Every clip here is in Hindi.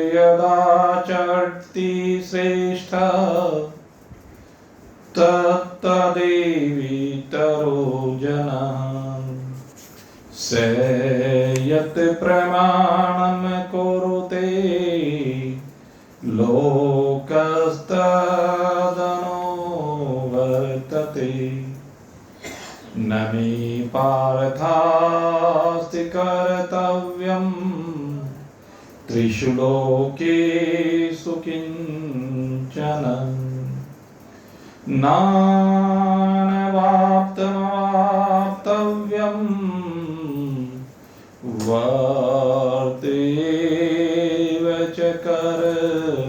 यदाचर्ति श्रेष्ठ तत्तदेवीतरो जनः सेयत् प्रमाणं कुरुते लोकस्तदनु वर्तते। न मे पार्थास्ति कर्तव्यं त्रिषु लोकेषु किञ्चन। नानवाप्तमवाप्तव्यं वर्तेव च कर्मणि।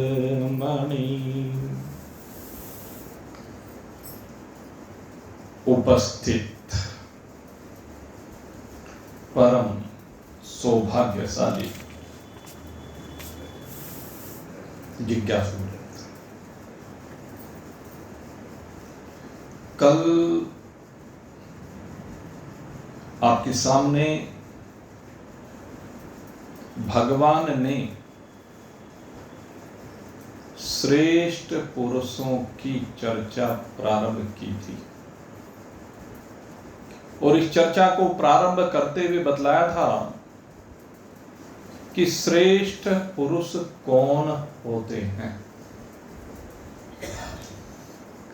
उपस्थित परम सौभाग्यशाली जिज्ञासु, कल आपके सामने भगवान ने श्रेष्ठ पुरुषों की चर्चा प्रारंभ की थी और इस चर्चा को प्रारंभ करते हुए बतलाया था कि श्रेष्ठ पुरुष कौन होते हैं।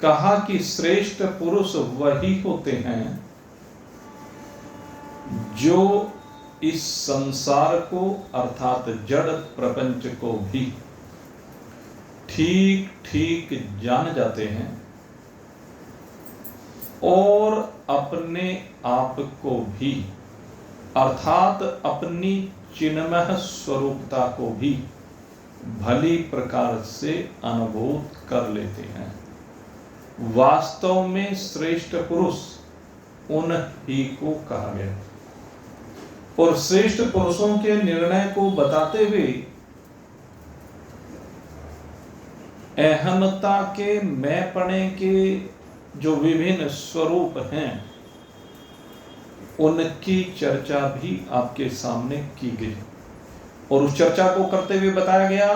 कहा कि श्रेष्ठ पुरुष वही होते हैं जो इस संसार को अर्थात जड़ प्रपंच को भी ठीक ठीक जान जाते हैं और अपने आप को भी अर्थात अपनी चिन्मय स्वरूपता को भी भली प्रकार से अनुभूत कर लेते हैं। वास्तव में श्रेष्ठ पुरुष उन ही को कहा गया और श्रेष्ठ पुरुषों के निर्णय को बताते हुए अहमता के मैंपने के जो विभिन्न स्वरूप हैं उनकी चर्चा भी आपके सामने की गई और उस चर्चा को करते हुए बताया गया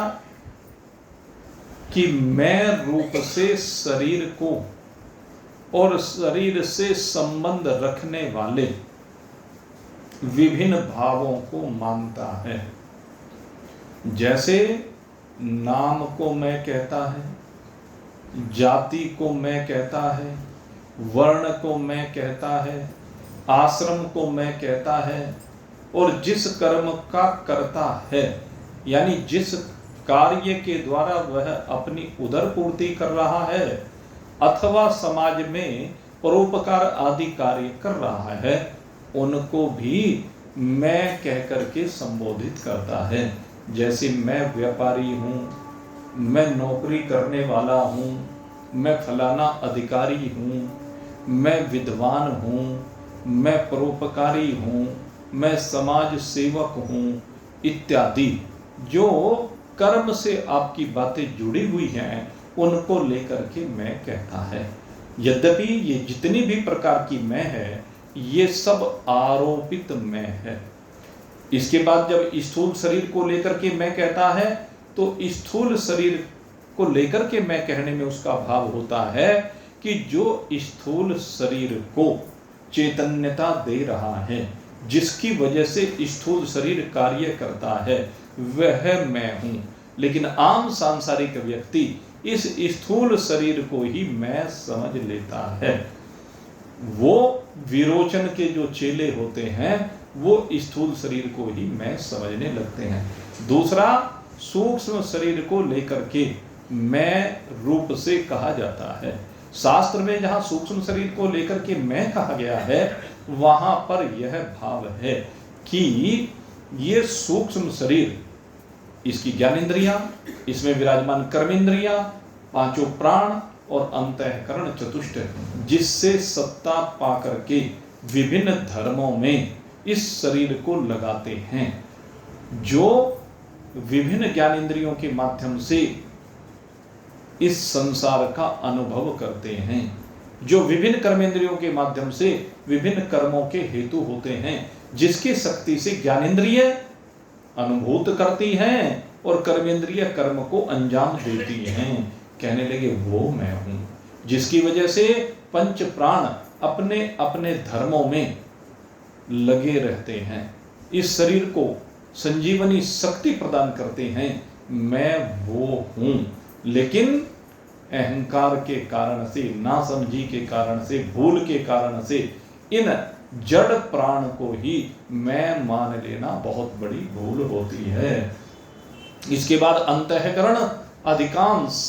कि मैं रूप से शरीर को और शरीर से संबंध रखने वाले विभिन्न भावों को मानता है। जैसे नाम को मैं कहता है, जाति को मैं कहता है, वर्ण को मैं कहता है, आश्रम को मैं कहता है और जिस कर्म का करता है यानी जिस कार्य के द्वारा वह अपनी उदर पूर्ति कर रहा है अथवा समाज में परोपकार आदि कार्य कर रहा है उनको भी मैं कह करके संबोधित करता है। जैसे मैं व्यापारी हूँ, मैं नौकरी करने वाला हूँ, मैं फलाना अधिकारी हूँ, मैं विद्वान हूँ, मैं परोपकारी हूँ, मैं समाज सेवक हूँ इत्यादि जो कर्म से आपकी बातें जुड़ी हुई हैं उनको लेकर के मैं कहता है। यद्यपि ये जितनी भी प्रकार की मैं है ये सब आरोपित मैं है। इसके बाद जब स्थूल शरीर को लेकर के मैं कहता है तो स्थूल शरीर को लेकर के मैं कहने में उसका भाव होता है कि जो स्थूल शरीर को चैतन्यता दे रहा है जिसकी वजह से स्थूल शरीर कार्य करता है वह मैं हूँ। लेकिन आम सांसारिक व्यक्ति इस स्थूल शरीर को ही मैं समझ लेता है। वो विरोचन के जो चेले होते हैं वो स्थूल शरीर को ही मैं समझने लगते हैं। दूसरा, सूक्ष्म शरीर को लेकर के मैं रूप से कहा जाता है। शास्त्र में जहाँ सूक्ष्म शरीर को लेकर के मैं कहा गया है वहां पर यह भाव है कि ये सूक्ष्म शरीर, इसकी ज्ञानेंद्रियां, इसमें विराजमान कर्मेंद्रियां, पांचों प्राण और अंतःकरण चतुष्ट जिससे सत्ता पा करके विभिन्न धर्मों में इस शरीर को लगाते हैं, जो विभिन्न ज्ञानेंद्रियों के माध्यम से इस संसार का अनुभव करते हैं, जो विभिन्न कर्मेंद्रियों के माध्यम से विभिन्न कर्मों के हेतु होते हैं, जिसकी शक्ति से ज्ञानेंद्रिय अनुभूत करती हैं और कर्मेंद्रिय कर्म को अंजाम देती हैं। कहने लगे वो मैं हूं, जिसकी वजह से पंच प्राण अपने अपने धर्मों में लगे रहते हैं, इस शरीर को संजीवनी शक्ति प्रदान करते हैं। मैं वो हूं, लेकिन अहंकार के कारण से, नासमझी के कारण से, भूल के कारण से इन जड़ प्राण को ही मैं मान लेना बहुत बड़ी भूल होती है। इसके बाद अंतःकरण, अधिकांश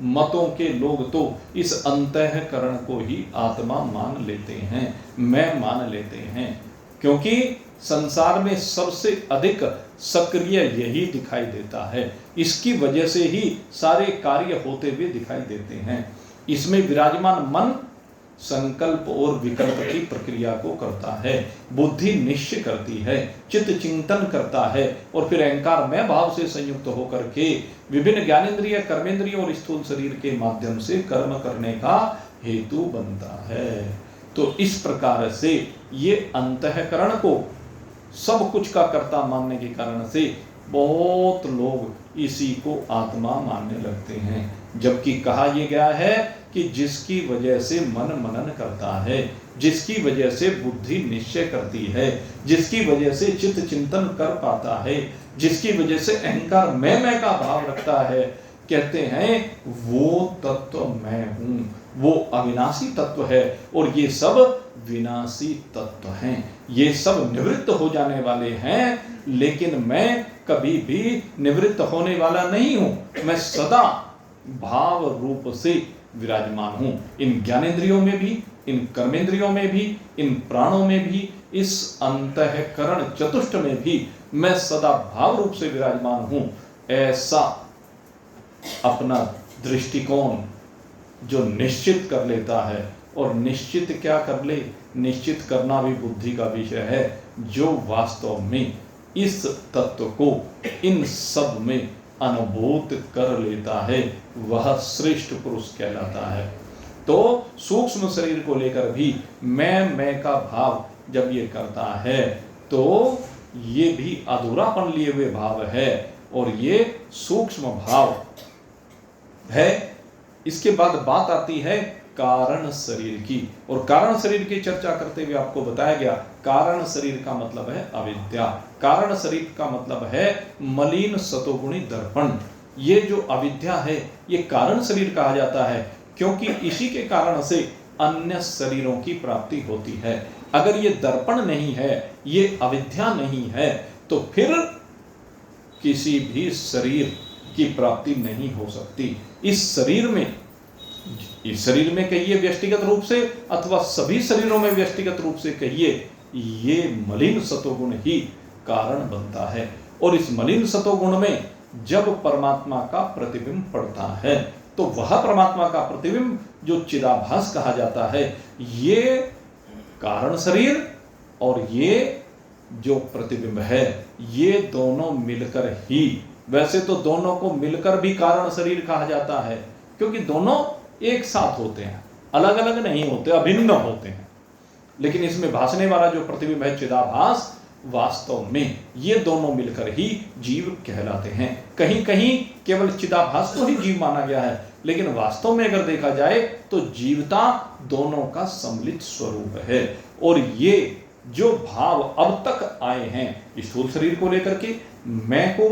मतों के लोग तो इस अंतःकरण को ही आत्मा मान लेते हैं, मैं मान लेते हैं, क्योंकि संसार में सबसे अधिक सक्रिय यही दिखाई देता है। इसकी वजह से ही सारे कार्य होते हुए दिखाई देते हैं। इसमें विराजमान मन संकल्प और विकल्प की प्रक्रिया को करता है, बुद्धि निश्चय करती है, चित्त चिंतन करता है, और फिर अहंकार मैं भाव से संयुक्त होकर के विभिन्न ज्ञानेंद्रिय, कर्मेंद्रिय और स्थूल शरीर के माध्यम से कर्म करने का हेतु बनता है। तो इस प्रकार से ये अंतःकरण को सब कुछ का कर्ता मानने के कारण से बहुत लोग इसी को आत्मा मानने लगते हैं, जबकि कहा यह गया है कि जिसकी वजह से मन मनन करता है, जिसकी वजह से बुद्धि निश्चय करती है, जिसकी वजह से चित्त चिंतन कर पाता है, जिसकी वजह से अहंकार मैं का भाव रखता है, कहते हैं वो तत्व मैं हूं, वो अविनाशी तत्व है। और ये सब विनाशी तत्व हैं, ये सब निवृत्त हो जाने वाले हैं, लेकिन मैं कभी भी निवृत्त होने वाला नहीं हूं। मैं सदा भाव रूप से विराजमान हूं, इन ज्ञानेंद्रियों में भी, इन कर्मेंद्रियों में भी, इन प्राणों में भी, इस अंतःकरण चतुष्ट में भी मैं सदा भाव रूप से विराजमान हूं। ऐसा अपना दृष्टिकोण जो निश्चित कर लेता है, और निश्चित क्या कर ले, निश्चित करना भी बुद्धि का विषय है, जो वास्तव में इस तत्व को इन सब में अनुभूत कर लेता है, वह श्रेष्ठ पुरुष कहलाता है। तो सूक्ष्म शरीर को लेकर भी मैं का भाव जब ये करता है, तो ये भी अधूरापन लिए हुए भाव है, और ये सूक्ष्म भाव है। इसके बाद बात आती है कारण शरीर की, और कारण शरीर की चर्चा करते हुए आपको बताया गया, कारण शरीर का मतलब है अविद्या, कारण शरीर का मतलब है मलिन सतोगुणी दर्पण। ये जो अविद्या है, ये कारण शरीर कहा जाता है, क्योंकि इसी के कारण से अन्य शरीरों की प्राप्ति होती है। अगर ये दर्पण नहीं है, ये अविद्या नहीं है, तो फिर किसी भी शरीर की प्राप्ति नहीं हो सकती। इस शरीर में कहिए व्यक्तिगत रूप से, अथवा सभी शरीरों में व्यक्तिगत रूप से कहिए, ये मलिन सतोगुण ही कारण बनता है। और इस मलिन सतोगुण में जब परमात्मा का प्रतिबिंब पड़ता है, तो वह परमात्मा का प्रतिबिंब जो चिदाभास कहा जाता है, ये कारण शरीर और ये जो प्रतिबिंब है, ये दोनों मिलकर ही, वैसे तो दोनों को मिलकर भी कारण शरीर कहा जाता है, क्योंकि दोनों एक साथ होते हैं, अलग अलग नहीं होते, अभिन्न होते हैं। लेकिन इसमें भासने वाला जो प्रतिबिंब है चिदाभास, वास्तव में ये दोनों मिलकर ही जीव कहलाते हैं। कहीं कहीं केवल चिदाभास को ही जीव माना गया है, लेकिन वास्तव में अगर देखा जाए तो जीवता दोनों का सम्मिलित स्वरूप है। और ये जो भाव अब तक आए हैं स्थूल शरीर को लेकर के, मैं को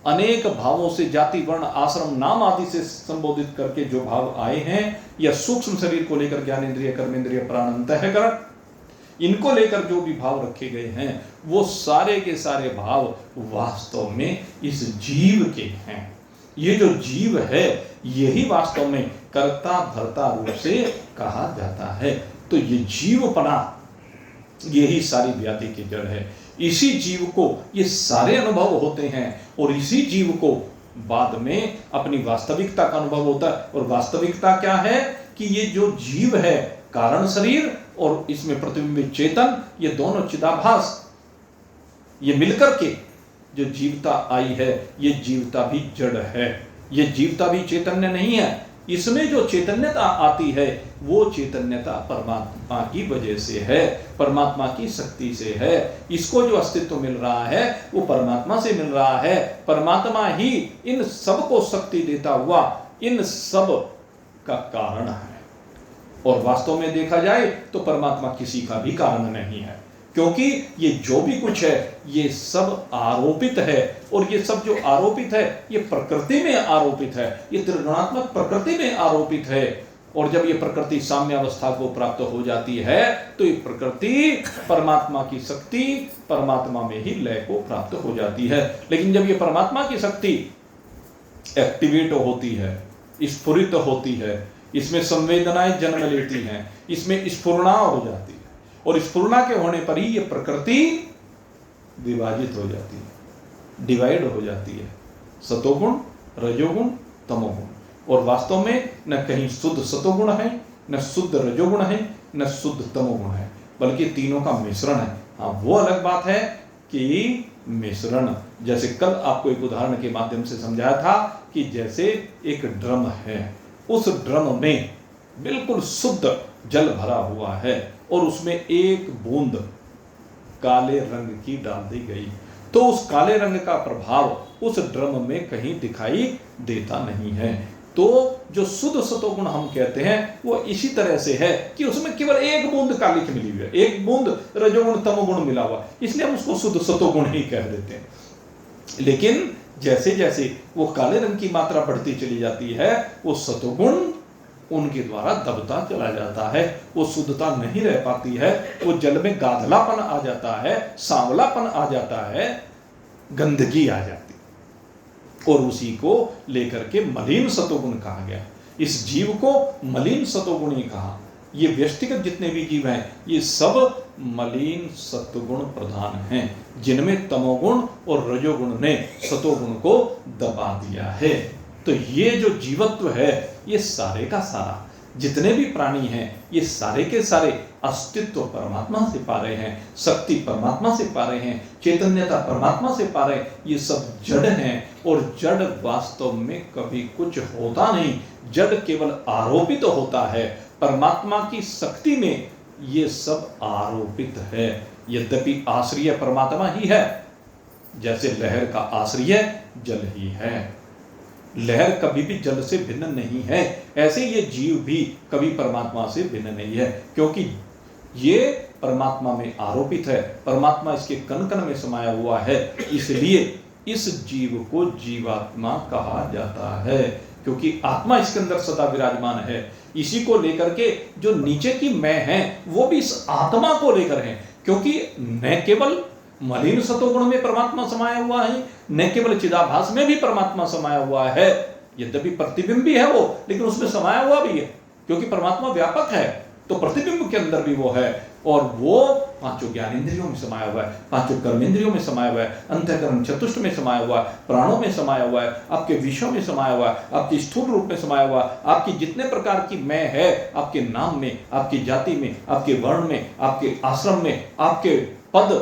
अनेक भावों से, जाति वर्ण आश्रम नाम आदि से संबोधित करके जो भाव आए हैं, या सूक्ष्म शरीर को लेकर ज्ञानेंद्रिय, कर्मेंद्रिय, प्राण, अंतःकरण, इनको लेकर जो भी भाव रखे गए हैं, वो सारे के सारे भाव वास्तव में इस जीव के हैं। ये जो जीव है, यही वास्तव में कर्ता धर्ता रूप से कहा जाता है। तो ये जीवपना, यही सारी व्याधि की जड़ है। इसी जीव को ये सारे अनुभव होते हैं, और इसी जीव को बाद में अपनी वास्तविकता का अनुभव होता है। और वास्तविकता क्या है कि ये जो जीव है, कारण शरीर और इसमें प्रतिबिंबित चेतन, ये दोनों चिदाभास, ये मिलकर के जो जीवता आई है, ये जीवता भी जड़ है, ये जीवता भी चैतन्य नहीं है। इसमें जो चैतन्यता आती है वो चैतन्यता परमात्मा की वजह से है, परमात्मा की शक्ति से है। इसको जो अस्तित्व मिल रहा है वो परमात्मा से मिल रहा है। परमात्मा ही इन सब को शक्ति देता हुआ इन सब का कारण है। और वास्तव में देखा जाए तो परमात्मा किसी का भी कारण नहीं है, क्योंकि ये जो भी कुछ है ये सब आरोपित है। और ये सब जो आरोपित है ये प्रकृति में आरोपित है, ये त्रिगुणात्मक प्रकृति में आरोपित है। और जब ये प्रकृति साम्य अवस्था को प्राप्त हो जाती है तो ये प्रकृति परमात्मा की शक्ति परमात्मा में ही लय को प्राप्त हो जाती है। लेकिन जब ये परमात्मा की शक्ति एक्टिवेट होती है, स्फुरित होती है, इसमें संवेदनाएं जन्म लेती हैं, इसमें स्फुरना हो जाती है, और स्फुरना के होने पर ही ये प्रकृति विभाजित हो जाती है, डिवाइड हो जाती है, सतोगुण, रजोगुण, तमोगुण। और वास्तव में न कहीं शुद्ध सतोगुण है, न शुद्ध रजोगुण है, न शुद्ध तमोगुण है, बल्कि तीनों का मिश्रण है। हाँ, वो अलग बात है कि मिश्रण, जैसे कल आपको एक उदाहरण के माध्यम से समझाया था कि जैसे एक ड्रम है, उस ड्रम में बिल्कुल शुद्ध जल भरा हुआ है और उसमें एक बूंद काले रंग की डाल दी गई, तो उस काले रंग का प्रभाव उस ड्रम में कहीं दिखाई देता नहीं है। तो जो शुद्ध सतोगुण हम कहते हैं वो इसी तरह से है कि उसमें केवल एक बूंद काली की मिली हुई है, एक बूंद रजोगुण तमोगुण मिला हुआ, इसलिए हम उसको शुद्ध सतोगुण ही कह देते हैं। लेकिन जैसे जैसे वो काले रंग की मात्रा बढ़ती चली जाती है वो सतोगुण उनके द्वारा दबता चला जाता है, वो शुद्धता नहीं रह पाती है, वो जल में गाधलापन आ जाता है, सांवलापन आ जाता है, गंदगी आ जाती, और उसी को लेकर के मलिन सतोगुण कहा गया। इस जीव को मलिन सतोगुणी कहा। ये व्यक्तिगत जितने भी जीव हैं ये सब मलिन सत्वगुण प्रधान हैं, जिनमें तमोगुण और रजोगुण ने सतोगुण को दबा दिया है। तो ये जो जीवत्व है ये सारे का सारा, जितने भी प्राणी हैं ये सारे के सारे अस्तित्व परमात्मा से पा रहे हैं, शक्ति परमात्मा से पा रहे हैं, चैतन्यता परमात्मा से पा रहे हैं। ये सब जड़ हैं और जड़ वास्तव में कभी कुछ होता नहीं, जड़ केवल आरोपित होता है। परमात्मा की शक्ति में ये सब आरोपित है, यद्यपि आश्रय परमात्मा ही है। जैसे लहर का आश्रय जल ही है, लहर कभी भी जल से भिन्न नहीं है, ऐसे ये जीव भी कभी परमात्मा से भिन्न नहीं है, क्योंकि ये परमात्मा में आरोपित है, परमात्मा इसके कण कण में समाया हुआ है। इसलिए इस जीव को जीवात्मा कहा जाता है, क्योंकि आत्मा इसके अंदर सदा विराजमान है। इसी को लेकर के जो नीचे की मैं है वो भी इस आत्मा को लेकर है, क्योंकि न केवल मलिन सतोगुण में परमात्मा समाया हुआ है, न केवल चिदाभास में भी परमात्मा समाया हुआ है, यद्यपि प्रतिबिंब भी है वो, लेकिन उसमें समाया हुआ भी है, क्योंकि परमात्मा व्यापक है तो प्रतिबिंब के अंदर भी वो है। और वो पांचों ज्ञानेंद्रियों में समाया हुआ है, पांचों कर्मेंद्रियों में समाया हुआ है, अंतःकरण चतुष्ट में समाया हुआ है, प्राणों में समाया हुआ है, आपके विषयों में समाया हुआ है, आपके स्थूल रूप में समाया हुआ है, आपकी जितने प्रकार की मैं है, आपके नाम में, आपकी जाति में, आपके वर्ण में, आपके आश्रम में, आपके पद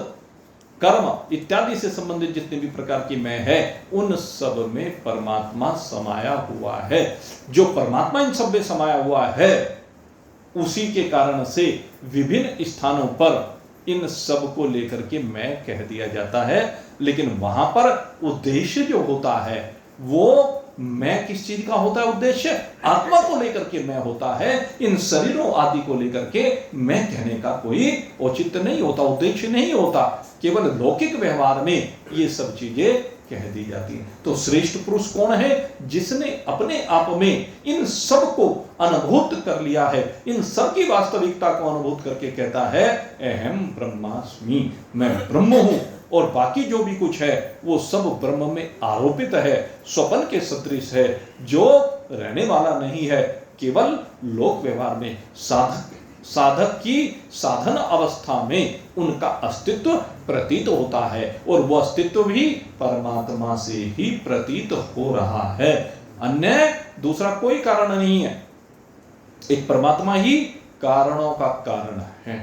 कर्म इत्यादि से संबंधित जितने भी प्रकार की मैं है, उन सब में परमात्मा समाया हुआ है। जो परमात्मा इन सब में समाया हुआ है उसी के कारण से विभिन्न स्थानों पर इन सब को लेकर के मैं कह दिया जाता है। लेकिन वहां पर उद्देश्य जो होता है वो मैं किस चीज का होता है, उद्देश्य आत्मा को लेकर के मैं होता है। इन शरीरों आदि को लेकर के मैं कहने का कोई औचित्य नहीं होता, उद्देश्य नहीं होता। केवल लौकिक व्यवहार में ये सब चीजें कह दी जाती है। तो श्रेष्ठ पुरुष कौन है? जिसने अपने आप में इन सब को अनुभूत कर लिया है, इन सब की वास्तविकता को अनुभूत करके कहता है अहम ब्रह्मास्मि, मैं ब्रह्म हूं, और बाकी जो भी कुछ है वो सब ब्रह्म में आरोपित है, स्वप्न के सदृश है, जो रहने वाला नहीं है। केवल लोक व्यवहार में साधक की साधन अवस्था में उनका अस्तित्व प्रतीत होता है, और वह अस्तित्व भी परमात्मा से ही प्रतीत हो रहा है, अन्य दूसरा कोई कारण नहीं है। एक परमात्मा ही कारणों का कारण है।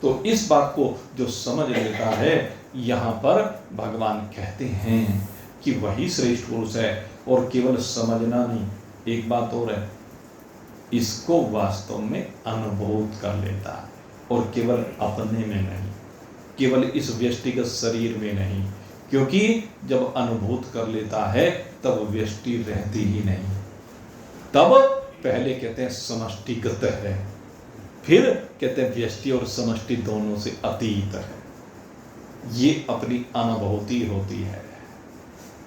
तो इस बात को जो समझ लेता है, यहाँ पर भगवान कहते हैं कि वही श्रेष्ठ पुरुष है। और केवल समझना नहीं, एक बात और है, इसको वास्तव में अनुभूत कर लेता है, और केवल अपने में नहीं, केवल इस व्यष्टिगत शरीर में नहीं, क्योंकि जब अनुभूत कर लेता है तब व्यष्टि रहती ही नहीं। तब पहले कहते हैं समष्टिगत है, फिर कहते हैं व्यष्टि और समष्टि दोनों से अतीत है। ये अपनी अनुभूति होती है।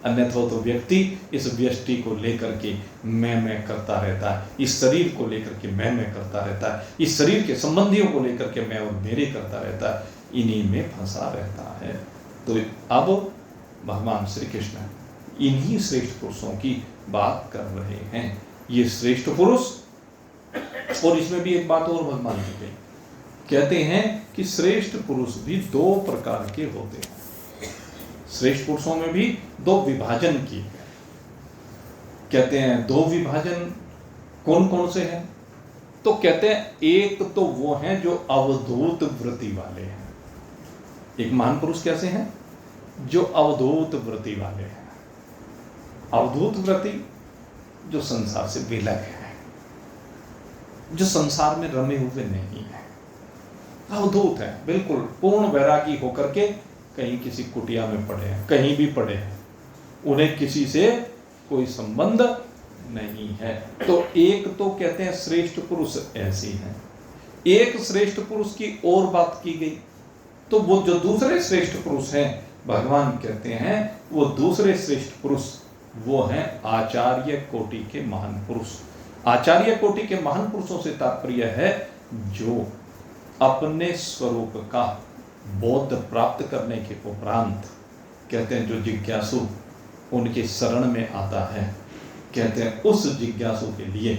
अन्यथा तो व्यक्ति इस व्यष्टि को लेकर के मैं करता रहता है, इस शरीर को लेकर के मैं करता रहता है, इस शरीर के संबंधियों को लेकर के मैं और मेरे करता रहता है, इन्हीं में फंसा रहता है। तो अब भगवान श्री कृष्ण इन्हीं श्रेष्ठ पुरुषों की बात कर रहे हैं। ये श्रेष्ठ पुरुष, और इसमें भी एक बात और भगवान की कहते हैं कि श्रेष्ठ पुरुष भी दो प्रकार के होते हैं। श्रेष्ठ पुरुषों में भी दो विभाजन किए गए। कहते हैं दो विभाजन कौन कौन से हैं? तो कहते हैं एक तो वो हैं जो अवधूत वृत्ति वाले हैं। एक महान पुरुष कैसे हैं? जो अवधूत वृत्ति वाले हैं। अवधूत वृत्ति जो संसार से विलग है, जो संसार में रमे हुए नहीं है, अवधूत है, बिल्कुल पूर्ण वैरागी होकर के कहीं किसी कुटिया में पड़े हैं, कहीं भी पड़े हैं, उन्हें किसी से कोई संबंध नहीं है। तो एक तो कहते हैं श्रेष्ठ पुरुष ऐसी हैं। एक श्रेष्ठ पुरुष की और बात की गई, तो वो जो दूसरे श्रेष्ठ पुरुष हैं, भगवान कहते हैं वो दूसरे श्रेष्ठ पुरुष वो हैं आचार्य कोटि के महान पुरुष। आचार्य कोटि के महान पुरुषों से तात्पर्य है जो अपने स्वरूप का बोध प्राप्त करने के उपरांत, कहते हैं जो जिज्ञासु उनके शरण में आता है, कहते हैं उस जिज्ञासु के लिए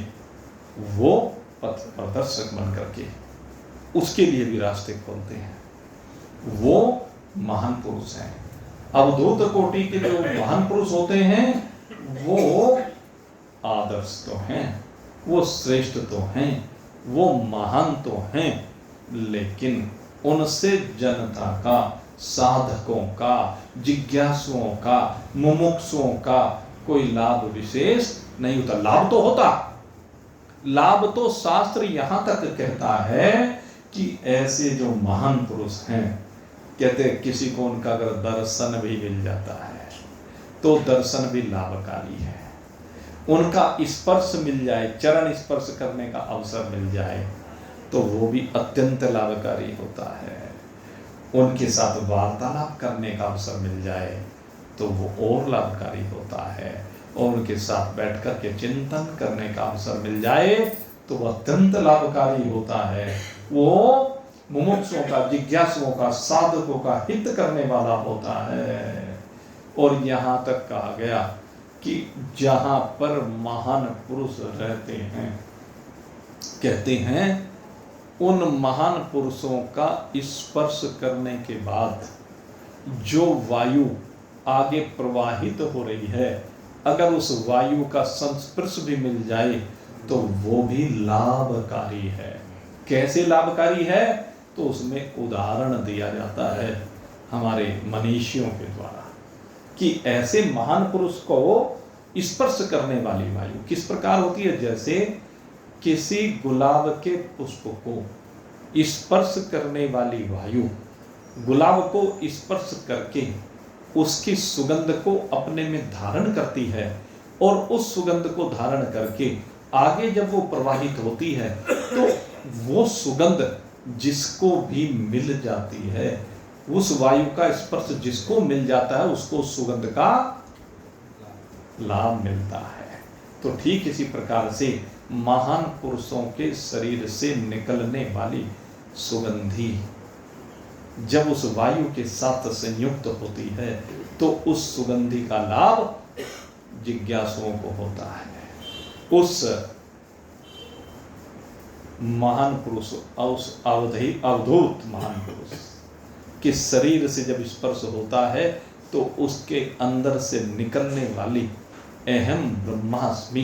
वो पथ प्रदर्शक बन करके उसके लिए भी रास्ते खोलते हैं, वो महान पुरुष हैं। अवधूत कोटि के जो महान पुरुष होते हैं वो आदर्श तो हैं, वो श्रेष्ठ तो हैं, वो महान तो हैं, लेकिन उनसे जनता का, साधकों का, जिज्ञासुओं का, मुमुक्षुओं का कोई लाभ विशेष नहीं होता। लाभ तो होता, लाभ तो शास्त्र यहां तक कहता है कि ऐसे जो महान पुरुष हैं, कहते हैं किसी को उनका अगर दर्शन भी मिल जाता है तो दर्शन भी लाभकारी है। उनका स्पर्श मिल जाए, चरण स्पर्श करने का अवसर मिल जाए तो वो भी अत्यंत लाभकारी होता है। उनके साथ वार्तालाप करने का अवसर मिल जाए तो वो और लाभकारी होता है, और उनके साथ बैठकर के चिंतन करने का अवसर मिल जाए तो वो अत्यंत लाभकारी होता है। वो मुमुक्षुओं का, जिज्ञासुओं का, साधकों का हित करने वाला होता है। और यहाँ तक कहा गया कि जहाँ पर महान पुरुष रहते हैं, कहते हैं उन महान पुरुषों का स्पर्श करने के बाद जो वायु आगे प्रवाहित हो रही है, अगर उस वायु का संस्पर्श भी मिल जाए तो वो भी लाभकारी है। कैसे लाभकारी है? तो उसमें उदाहरण दिया जाता है हमारे मनीषियों के द्वारा कि ऐसे महान पुरुष को स्पर्श करने वाली वायु किस प्रकार होती है। जैसे किसी गुलाब के पुष्प को स्पर्श करने वाली वायु गुलाब को स्पर्श करके उसकी सुगंध को अपने में धारण करती है, और उस सुगंध को धारण करके आगे जब वो प्रवाहित होती है तो वो सुगंध जिसको भी मिल जाती है, उस वायु का स्पर्श जिसको मिल जाता है उसको सुगंध का लाभ मिलता है। तो ठीक इसी प्रकार से महान पुरुषों के शरीर से निकलने वाली सुगंधी जब उस वायु के साथ संयुक्त होती है तो उस सुगंधी का लाभ जिज्ञासुओं को होता है। उस महान पुरुष, उस अवधूत महान पुरुष के शरीर से जब स्पर्श होता है तो उसके अंदर से निकलने वाली अहम ब्रह्मास्मि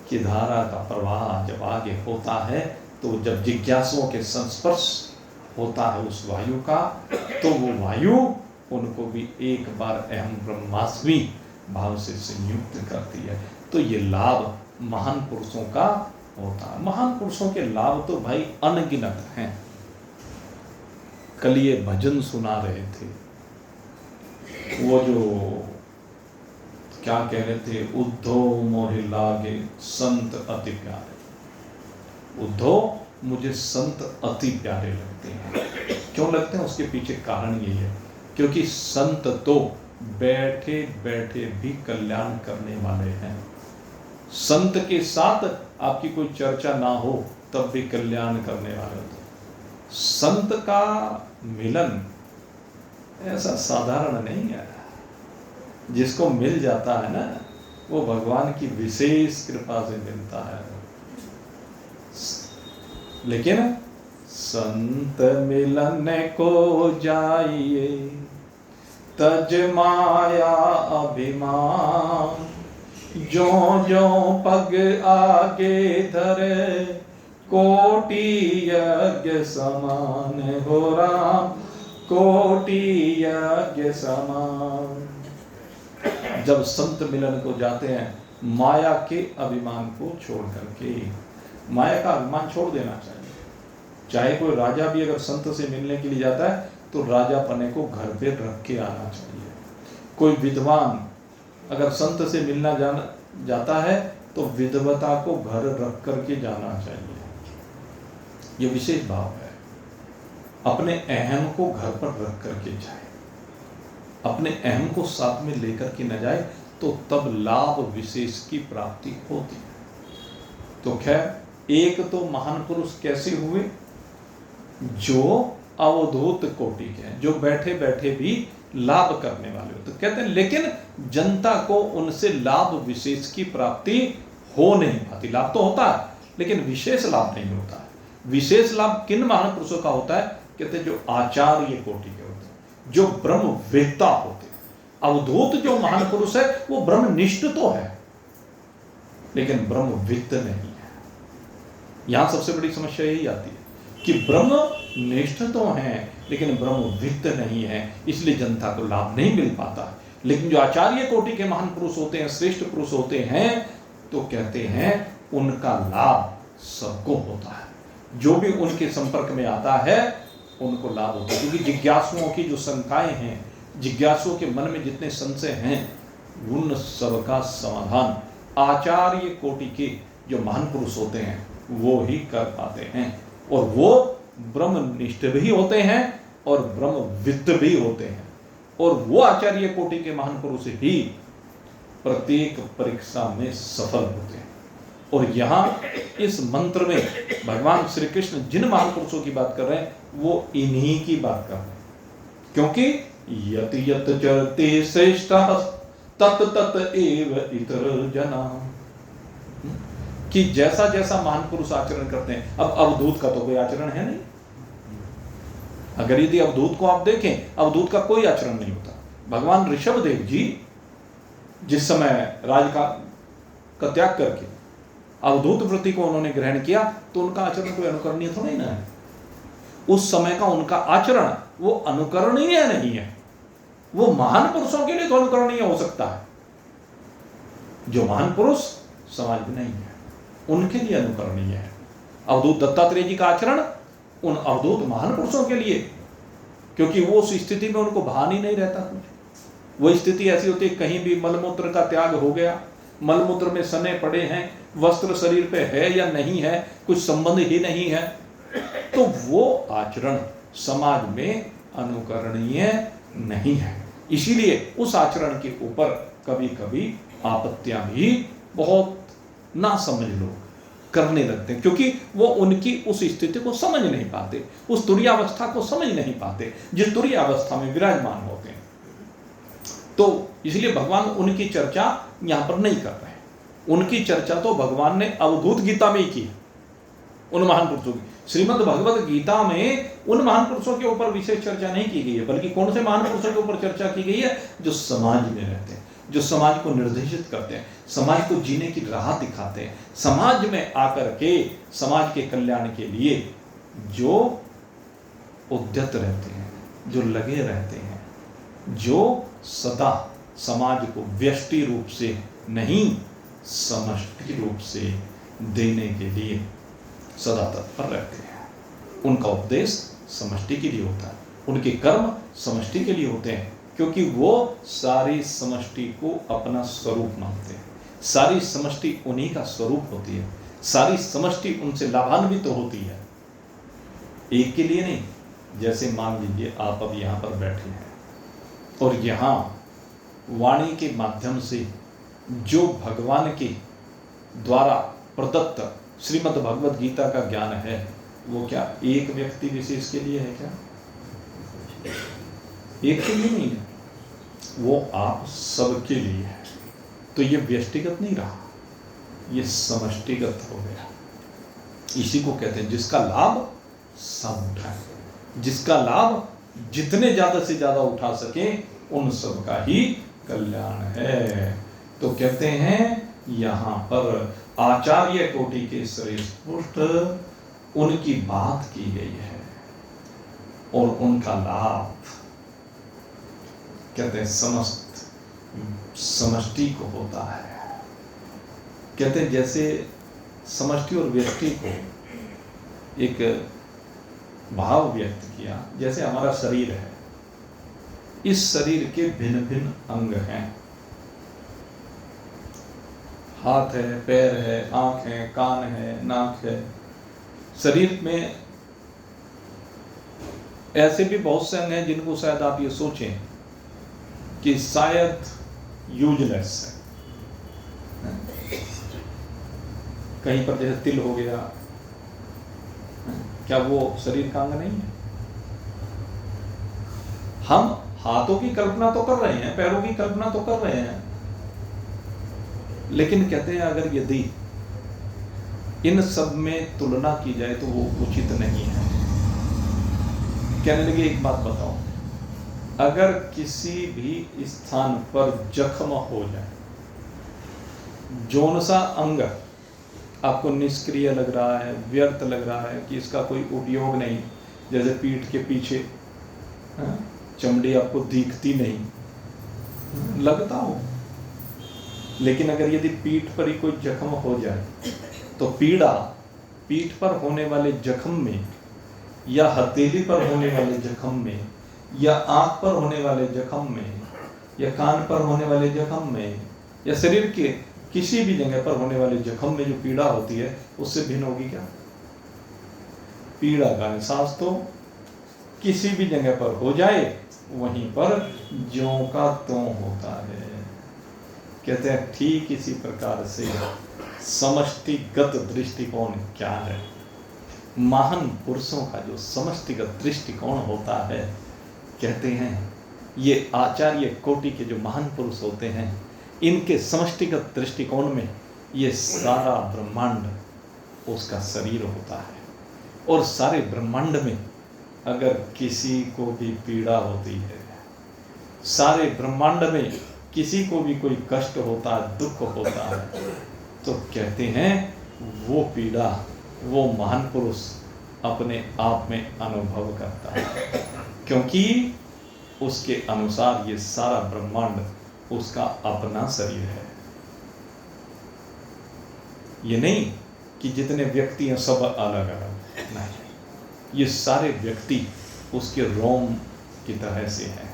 की धारा का प्रवाह जब आगे होता है, तो जब जिज्ञासुओं के संस्पर्श होता है उस वायु का, तो वो वायु उनको भी एक बार अहम ब्रह्मास्मि भाव से संयुक्त करती है। तो ये लाभ महान पुरुषों का होता है। महान पुरुषों के लाभ तो भाई अनगिनत हैं। कल ये भजन सुना रहे थे, वो जो क्या कह रहे थे, उद्धव मोहि लागे संत अति प्यारे। उद्धव, मुझे संत अति प्यारे लगते हैं। क्यों लगते हैं? उसके पीछे कारण यही है, क्योंकि संत तो बैठे बैठे भी कल्याण करने वाले हैं। संत के साथ आपकी कोई चर्चा ना हो तब भी कल्याण करने वाले होते हैं। संत का मिलन ऐसा साधारण नहीं है। जिसको मिल जाता है ना, वो भगवान की विशेष कृपा से मिलता है। लेकिन संत मिलन को जाइए, तज माया अभिमान, जो जो पग आगे धरे, कोटि यज्ञ समान हो राम, कोटि यज्ञ समान। जब संत मिलन को जाते हैं, माया के अभिमान को छोड़ करके, माया का अभिमान छोड़ देना चाहिए। चाहे कोई राजा भी अगर संत से मिलने के लिए जाता है तो राजा पने को घर पे रख के आना चाहिए। कोई विद्वान अगर संत से मिलना जाता है तो विद्वता को घर रख करके जाना चाहिए। ये विशेष भाव है। अपने अहम को घर पर रख करके जाए, अपने अहम को साथ में लेकर के न जाए तो तब लाभ विशेष की प्राप्ति होती है। तो खैर, एक तो महान पुरुष कैसे हुए? जो अवधूत कोटि के हैं, जो बैठे बैठे भी लाभ करने वाले होते। कहते हैं लेकिन जनता को उनसे लाभ विशेष की प्राप्ति हो नहीं पाती। लाभ तो होता है लेकिन विशेष लाभ नहीं होता है। विशेष लाभ किन महान पुरुषों का होता है? कहते हैं जो आचार्य कोटि के होते हैं, जो ब्रह्मवेत्ता होते हैं। अवधूत जो महान पुरुष है वो ब्रह्मनिष्ठ तो है लेकिन ब्रह्मवित्त नहीं है। यहां सबसे बड़ी समस्या यही आती है कि ब्रह्मनिष्ठ तो हैं लेकिन ब्रह्मवित्त नहीं है, इसलिए जनता को लाभ नहीं मिल पाता। लेकिन जो आचार्य कोटि के महान पुरुष होते हैं, श्रेष्ठ पुरुष होते हैं, तो कहते हैं उनका लाभ सबको होता है। जो भी उनके संपर्क में आता है उनको लाभ होता है। क्योंकि जिज्ञासुओं की जो शंकाएं हैं, जिज्ञासुओं के मन में जितने संशय हैं, उन सबका समाधान आचार्य कोटि के जो महान पुरुष होते हैं वो ही कर पाते हैं। और वो ब्रह्मनिष्ठ भी होते हैं और ब्रह्मवित्त भी होते हैं। और वो आचार्य कोटि के महान पुरुष ही प्रत्येक परीक्षा में सफल होते हैं। और यहाँ इस मंत्र में भगवान श्री कृष्ण जिन महान पुरुषों की बात कर रहे हैं वो इन्हीं की बात कर रहे हैं। क्योंकि यत यत चरते श्रेष्ठः तत तत एव इतर जना, कि जैसा जैसा महान पुरुष आचरण करते हैं। अब अवधूत का तो कोई आचरण है नहीं। अगर यदि अवधूत को आप देखें, अवधूत का कोई आचरण नहीं होता। भगवान ऋषभदेव जी जिस समय राज का त्याग करके अवधूत वृत्ति को उन्होंने ग्रहण किया तो उनका आचरण कोई अनुकरणीय तो नहीं ना है। उस समय का उनका आचरण वो अनुकरणीय नहीं है। वो महान पुरुषों के लिए तो अनुकरणीय हो सकता है, जो महान पुरुष समाज में नहीं है उनके लिए अनुकरणीय है। अवधूत दत्तात्रेय जी का आचरण उन अवधूत महान पुरुषों के लिए, क्योंकि वो उस स्थिति में उनको भान ही नहीं रहता कुछ। वो स्थिति ऐसी होती है, कहीं भी मलमूत्र का त्याग हो गया, मलमूत्र में सने पड़े हैं, वस्त्र शरीर पे है या नहीं है, कुछ संबंध ही नहीं है, तो वो आचरण समाज में अनुकरणीय नहीं है। इसीलिए उस आचरण के ऊपर कभी कभी आपत्तियां भी बहुत ना समझ लोग करने लगते हैं, क्योंकि वो उनकी उस स्थिति को समझ नहीं पाते, उस तुरीयावस्था को समझ नहीं पाते जिस तुरीयावस्था में विराजमान होते हैं। तो इसलिए भगवान उनकी चर्चा यहां पर नहीं कर रहे हैं। उनकी चर्चा तो भगवान ने अवधूत गीता में ही की, उन महान पुरुषों की। श्रीमद् भगवत गीता में उन महान पुरुषों के ऊपर विशेष चर्चा नहीं की गई है, बल्कि कौन से महान पुरुषों के ऊपर चर्चा की गई है? जो समाज में रहते हैं, जो समाज को निर्देशित करते हैं, समाज को जीने की राह दिखाते हैं, समाज में आकर के समाज के कल्याण के लिए जो उद्यत रहते हैं, जो लगे रहते हैं, जो सदा समाज को व्यष्टि रूप से नहीं समष्टि रूप से देने के लिए सदा तत्पर रहते हैं। उनका उपदेश समष्टि के लिए होता है, उनके कर्म समष्टि के लिए होते हैं, क्योंकि वो सारी समष्टि को अपना स्वरूप मानते हैं। सारी समष्टि उन्हीं का स्वरूप होती है, सारी समष्टि उनसे लाभान्वित तो होती है, एक के लिए नहीं। जैसे मान लीजिए आप अब यहाँ पर बैठे हैं और यहाँ वाणी के माध्यम से जो भगवान के द्वारा प्रदत्त श्रीमद् भगवद गीता का ज्ञान है, वो क्या एक व्यक्ति विशेष के लिए है क्या? एक के लिए नहीं है, वो आप सबके लिए है। तो ये व्यष्टिगत नहीं रहा, ये समष्टिगत हो गया। इसी को कहते हैं जिसका लाभ सब उठाए, जिसका लाभ जितने ज्यादा से ज्यादा उठा सके उन सब का ही कल्याण है। तो कहते हैं यहाँ पर आचार्य कोटि के श्रेष्ठ पुरुष उनकी बात की गई है और उनका लाभ कहते हैं समस्त समष्टि को होता है। कहते हैं जैसे समष्टि और व्यष्टि को एक भाव व्यक्त किया, जैसे हमारा शरीर है, इस शरीर के भिन्न भिन्न अंग हैं, हाथ है, पैर है, आंख है, कान है, नाक है। शरीर में ऐसे भी बहुत से अंग हैं जिनको शायद आप ये सोचें कि शायद यूजलेस है। कहीं पर जैसे तिल हो गया, क्या वो शरीर का अंग नहीं है? हम हाथों की कल्पना तो कर रहे हैं, पैरों की कल्पना तो कर रहे हैं, लेकिन कहते हैं अगर यदि इन सब में तुलना की जाए तो वो उचित नहीं है। कहने लगे एक बात बताओ, अगर किसी भी स्थान पर जख्म हो जाए, जौन सा अंग आपको निष्क्रिय लग रहा है, व्यर्थ लग रहा है कि इसका कोई उपयोग नहीं, जैसे पीठ के पीछे चमड़ी आपको दिखती नहीं, लगता हो, लेकिन अगर यदि पीठ पर ही कोई जख्म हो जाए तो पीड़ा पीठ पर होने वाले जख्म में या हथेली पर होने वाले जख्म में या आंख पर होने वाले जख्म में या कान पर होने वाले जख्म में या शरीर के किसी भी जगह पर होने वाले जख्म में जो पीड़ा होती है उससे भिन्न होगी क्या? पीड़ा का एहसास तो किसी भी जगह पर हो जाए वहीं पर ज्यों का त्यों होता है। कहते हैं ठीक इसी प्रकार से समष्टिगत दृष्टिकोण क्या है? महान पुरुषों का जो समष्टिगत दृष्टिकोण होता है, कहते हैं ये आचार्य कोटि के जो महान पुरुष होते हैं, इनके समष्टिगत दृष्टिकोण में ये सारा ब्रह्मांड उसका शरीर होता है, और सारे ब्रह्मांड में अगर किसी को भी पीड़ा होती है, सारे ब्रह्मांड में किसी को भी कोई कष्ट होता है, दुख होता है, तो कहते हैं वो पीड़ा वो महान पुरुष अपने आप में अनुभव करता है, क्योंकि उसके अनुसार ये सारा ब्रह्मांड उसका अपना शरीर है। ये नहीं कि जितने व्यक्ति हैं सब अलग अलग, नहीं, ये सारे व्यक्ति उसके रोम की तरह से हैं,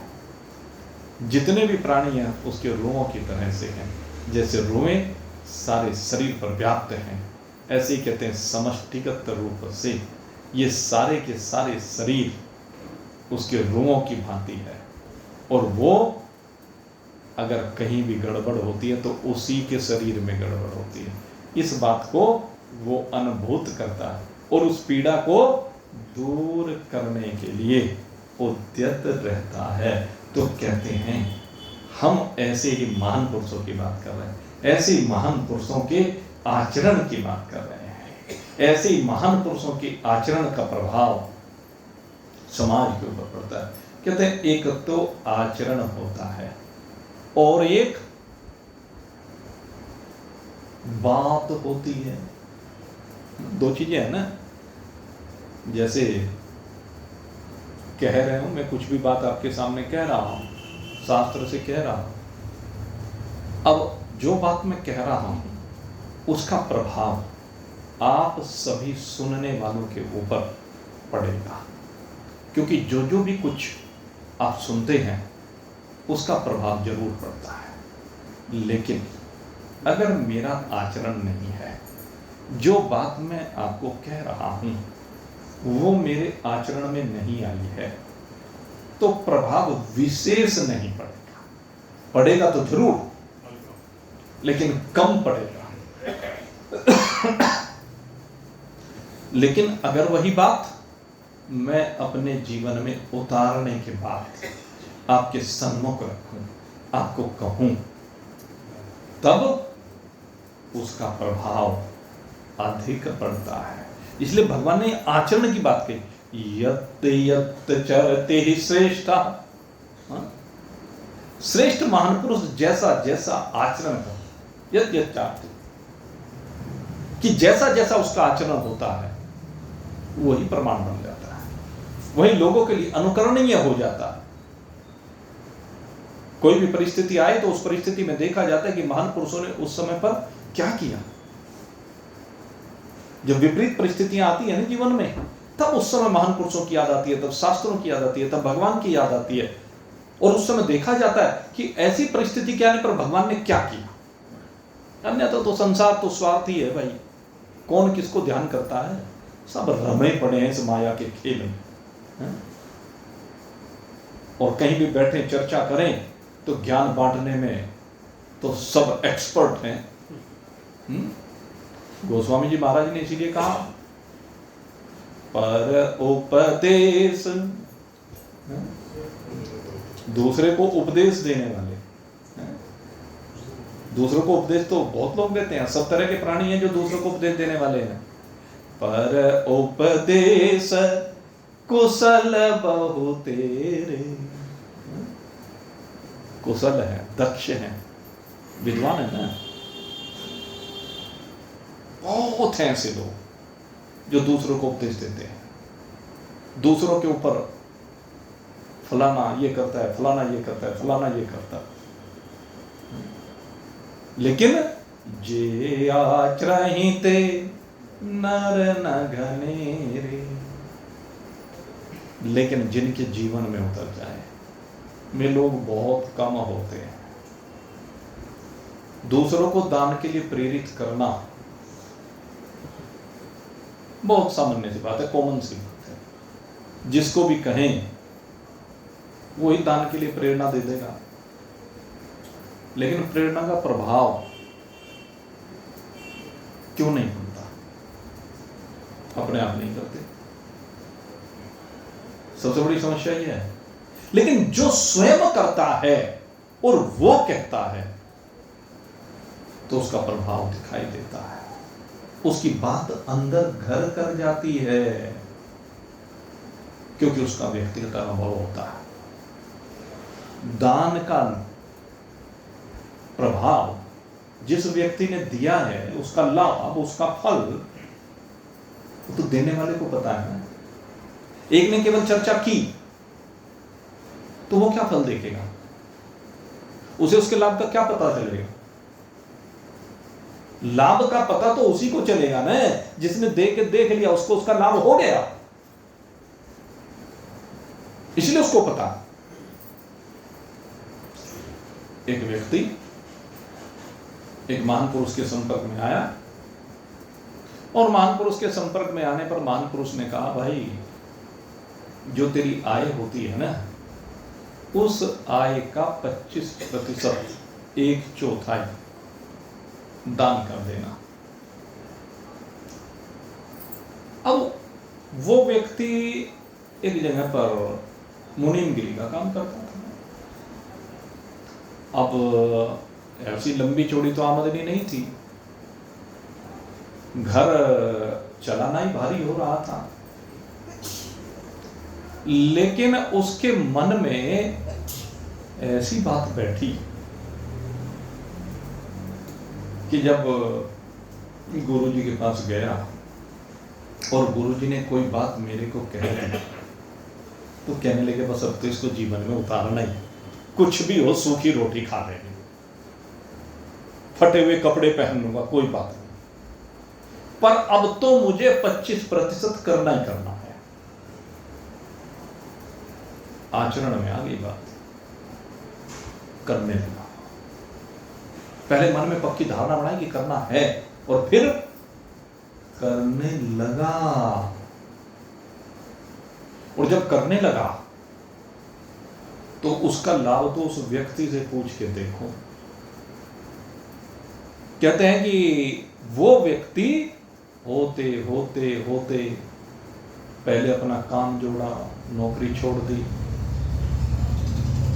जितने भी प्राणी हैं उसके रोमों की तरह से हैं। जैसे रोमें सारे शरीर पर व्याप्त हैं, ऐसे ही कहते हैं समष्टिगत रूप से ये सारे के सारे शरीर उसके रोमों की भांति है, और वो अगर कहीं भी गड़बड़ होती है तो उसी के शरीर में गड़बड़ होती है। इस बात को वो अनुभूत करता है और उस पीड़ा को दूर करने के लिए उद्यत रहता है। तो कहते हैं हम ऐसे ही महान पुरुषों की बात कर रहे हैं, ऐसे ही महान पुरुषों के आचरण की बात कर रहे हैं, ऐसे ही महान पुरुषों के आचरण का प्रभाव समाज के ऊपर पड़ता है। कहते हैं एक तो आचरण होता है और एक बात होती है, दो चीजें हैं ना। जैसे कह रहे हूं मैं, कुछ भी बात आपके सामने कह रहा हूं, शास्त्र से कह रहा हूं, अब जो बात मैं कह रहा हूं उसका प्रभाव आप सभी सुनने वालों के ऊपर पड़ेगा, क्योंकि जो जो भी कुछ आप सुनते हैं उसका प्रभाव जरूर पड़ता है। लेकिन अगर मेरा आचरण नहीं है, जो बात मैं आपको कह रहा हूं वो मेरे आचरण में नहीं आई है, तो प्रभाव विशेष नहीं पड़ेगा। पड़ेगा तो जरूर, लेकिन कम पड़ेगा। लेकिन अगर वही बात मैं अपने जीवन में उतारने के बाद आपके सम्मुख रखूं, आपको कहूं, तब उसका प्रभाव अधिक पड़ता है। इसलिए भगवान ने आचरण की बात कही, यत् यत् चरते ही श्रेष्ठ। श्रेष्ठ महान पुरुष जैसा जैसा आचरण हो, यत् यत् चाहते, कि जैसा जैसा उसका आचरण होता है वही प्रमाण बन जाता है, वही लोगों के लिए अनुकरणीय हो जाता है। कोई भी परिस्थिति आए तो उस परिस्थिति में देखा जाता है कि महान पुरुषों ने उस समय पर क्या किया। जब विपरीत परिस्थितियां आती है ना जीवन में, तब उस समय महान पुरुषों की याद आती है, तब शास्त्रों की याद आती है, तब भगवान की याद आती है, और उस समय देखा जाता है कि ऐसी परिस्थिति के आने पर भगवान ने क्या किया। अन्यथा तो संसार तो स्वार्थी है भाई, कौन किसको ध्यान करता है, सब रमे पड़े हैं इस माया के खेल में। और कहीं भी बैठे चर्चा करें तो ज्ञान बांटने में तो सब एक्सपर्ट हैं। गोस्वामी जी महाराज ने इसीलिए कहा, पर उपदेश, दूसरे को उपदेश देने वाले। दूसरों को उपदेश तो बहुत लोग देते हैं, सब तरह के प्राणी हैं जो दूसरों को उपदेश देने वाले हैं। पर उपदेश कुशल बहु तेरे, कुशल है, दक्ष है, विद्वान है ना, बहुत हैं ऐसे लोग जो दूसरों को उपदेश देते हैं। दूसरों के ऊपर फलाना ये करता है, फलाना ये करता है, फलाना ये करता है। लेकिन जे आचरहिते नर न घनेरे, लेकिन जिनके जीवन में उतर जाए में लोग बहुत कम होते हैं। दूसरों को दान के लिए प्रेरित करना बहुत सामान्य सी बात है, कॉमन सी बात है। जिसको भी कहें वही दान के लिए प्रेरणा दे देगा, लेकिन प्रेरणा का प्रभाव क्यों नहीं बनता? अपने आप नहीं करते, सबसे बड़ी समस्या यह है। लेकिन जो स्वयं करता है और वो कहता है तो उसका प्रभाव दिखाई देता है, उसकी बात अंदर घर कर जाती है, क्योंकि उसका व्यक्तिगत अनुभव होता है। दान का प्रभाव जिस व्यक्ति ने दिया है, उसका लाभ, उसका फल तो देने वाले को पता है ना। एक ने केवल चर्चा की तो वो क्या फल देखेगा, उसे उसके लाभ का क्या पता चलेगा? लाभ का पता तो उसी को चलेगा ना जिसने देख लिया, उसको उसका लाभ हो गया, इसलिए उसको पता। एक व्यक्ति एक महान पुरुष के संपर्क में आया, और महान पुरुष के संपर्क में आने पर महान पुरुष ने कहा, भाई जो तेरी आय होती है ना, उस आय का 25%, 1/4 दान कर देना। अब वो व्यक्ति एक जगह पर मुनीमगिरी का काम करता था। अब ऐसी लंबी चौड़ी तो आमदनी नहीं थी, घर चलाना ही भारी हो रहा था। लेकिन उसके मन में ऐसी बात बैठी कि जब गुरुजी के पास गया और गुरुजी ने कोई बात मेरे को कह दी, तो कहने लगे बस अब तो इसको जीवन में उतारना ही, कुछ भी हो सूखी रोटी खा लेंगे, फटे हुए कपड़े पहन लूंगा, कोई बात नहीं। पर अब तो मुझे 25% करना ही करना है। आचरण में आ गई बात, करने लगा। पहले मन में पक्की धारणा बनाई कि करना है, और फिर करने लगा। और जब करने लगा तो उसका लाभ तो उस व्यक्ति से पूछ के देखो। कहते हैं कि वो व्यक्ति होते होते होते पहले अपना काम जोड़ा, नौकरी छोड़ दी,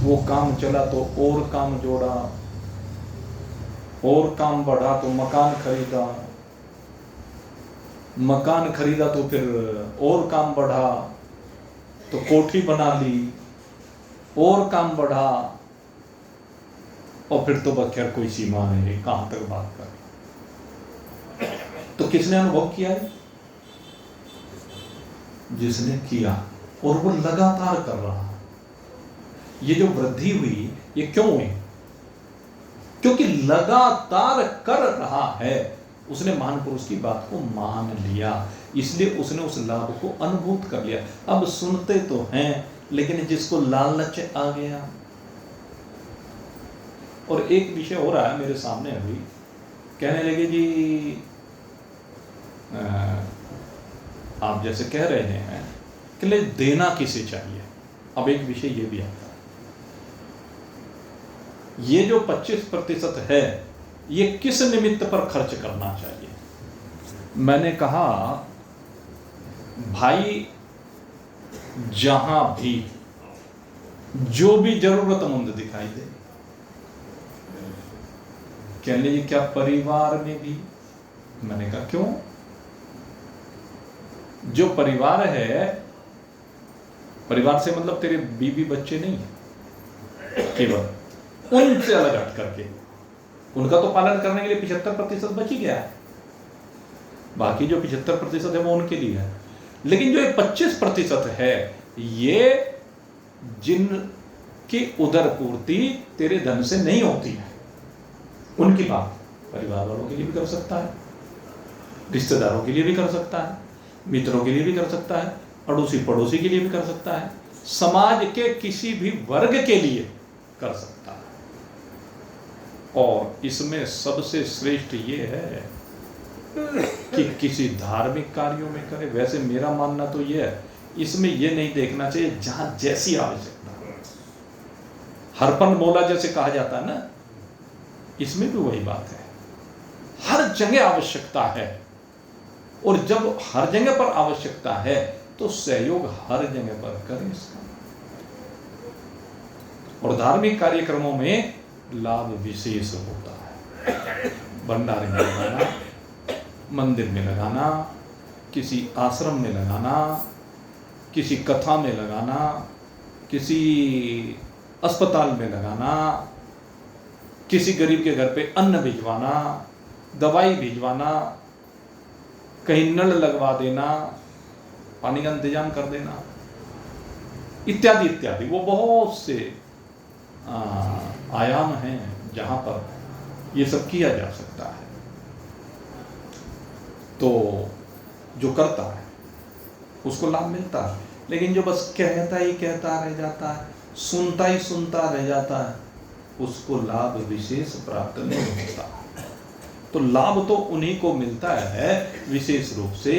वो काम चला तो और काम जोड़ा, और काम बढ़ा तो मकान खरीदा, मकान खरीदा तो फिर और काम बढ़ा तो कोठी बना ली, और काम बढ़ा, और फिर तो बस खैर कोई सीमा नहीं, कहां तक बात कर। तो किसने अनुभव किया है? जिसने किया, और वो लगातार कर रहा। ये जो वृद्धि हुई ये क्यों हुई? क्योंकि लगातार कर रहा है। उसने महान पुरुष की बात को मान लिया, इसलिए उसने उस लाभ को अनुभूत कर लिया। अब सुनते तो हैं, लेकिन जिसको लालच आ गया। और एक विषय हो रहा है मेरे सामने अभी, कहने लगे जी आप जैसे कह रहे हैं कि ले देना किसे चाहिए। अब एक विषय ये भी आता है, ये जो 25% है ये किस निमित्त पर खर्च करना चाहिए। मैंने कहा भाई जहां भी जो भी जरूरतमंद दिखाई दे, कहने लगे क्या परिवार में भी? मैंने कहा क्यों? जो परिवार है, परिवार से मतलब तेरे बीवी बच्चे नहीं है केवल, उनसे अलग हट करके उनका तो पालन करने के लिए 75% बच ही गया है, बाकी जो 75% है वो उनके लिए है। लेकिन जो ये 25% है, ये जिनकी उदर पूर्ति तेरे धन से नहीं होती है, उनकी बात परिवार वालों के लिए भी कर सकता है, रिश्तेदारों के लिए भी कर सकता है, मित्रों के लिए भी कर सकता है, अड़ोसी पड़ोसी के लिए भी कर सकता है, समाज के किसी भी वर्ग के लिए कर सकता है। और इसमें सबसे श्रेष्ठ ये है कि किसी धार्मिक कार्यों में करे। वैसे मेरा मानना तो ये है, इसमें ये नहीं देखना चाहिए जहां जैसी आवश्यकता, हरपन बोला जैसे कहा जाता है ना, इसमें भी वही बात है। हर जगह आवश्यकता है, और जब हर जगह पर आवश्यकता है तो सहयोग हर जगह पर करें इसका। और धार्मिक कार्यक्रमों में लाभ विशेष होता है। भंडारे में लगाना, मंदिर में लगाना, किसी आश्रम में लगाना, किसी कथा में लगाना, किसी अस्पताल में लगाना, किसी गरीब के घर पे अन्न भिजवाना, दवाई भिजवाना, कहीं नल लगवा देना, पानी का इंतजाम कर देना, इत्यादि इत्यादि। वो बहुत से आयाम हैं जहां पर ये सब किया जा सकता है। तो जो करता है उसको लाभ मिलता है, लेकिन जो बस कहता ही कहता रह जाता है, सुनता ही सुनता रह जाता है, उसको लाभ विशेष प्राप्त नहीं होता। तो लाभ तो उन्हीं को मिलता है विशेष रूप से